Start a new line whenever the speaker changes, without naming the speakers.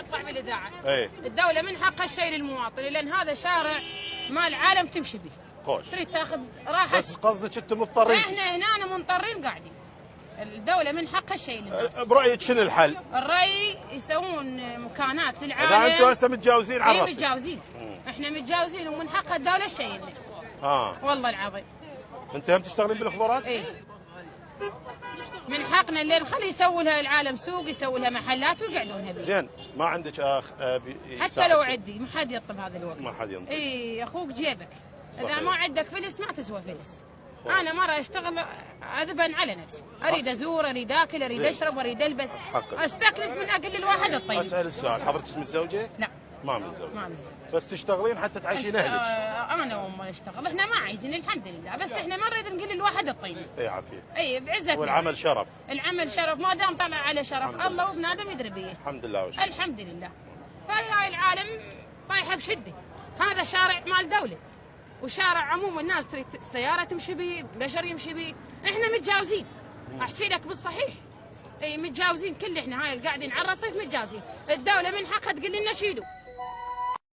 اقطع بالاذاعه.
ايه
الدوله من حقها الشيء للمواطن، لان هذا شارع ما العالم تمشي به.
خوش.
تريد تاخذ راحه.
بس قصدك انتم مضطرين؟
احنا هنا مضطرين قاعدين. الدوله من حقها الشيء للناس.
برايك شنو الحل؟
الري يسوون مكانات للعالم.
اذا انتم هسه متجاوزين على
اي
الرصيف.
متجاوزين. احنا متجاوزين ومن حقها الدوله الشيء لنا. والله العظيم.
انت هم تشتغلين بالخضروات؟
اي. من حقنا اللي نخلي يسووا لها العالم سوق، يسووا لها محلات ويقعدونها بيه.
زين، ما عندك
حتى لو عدي ما حد يطلب هذا الوقت.
ما حد ينطب.
اي اخوك جيبك.
صحيح.
اذا ما عندك فلس ما تسوى فلس. انا مره اشتغل اذبن على نفسي، اريد ازور، اريد اكل، اريد اشرب، اريد البس.
حقك.
استكلف من اجل الواحد الطيب.
اسال السؤال، حضرتك متزوجه؟
لا.
ما متزوجه.
ما متزوجه.
بس تشتغلين حتى تعيشين اهلك.
انا وامي نشتغل، احنا ما عايزين الحمد لله، بس احنا ما نريد نقول الواحد الطيب.
اي عافيه.
اي بعزه.
والعمل شرف.
العمل شرف، ما دام طلع على شرف الله وابن ادم يدري بيه.
الحمد لله وشكرا.
الحمد لله. فهاي العالم طايحه بشده. هذا شارع مال دوله. وشارع عموما الناس تريد السياره تمشي بيه، بشر يمشي بيه، احنا متجاوزين. احكي لك بالصحيح. اي متجاوزين كل احنا هاي قاعدين على الرصيف متجاوزين، الدوله من حقها تقول لنا شيلوا.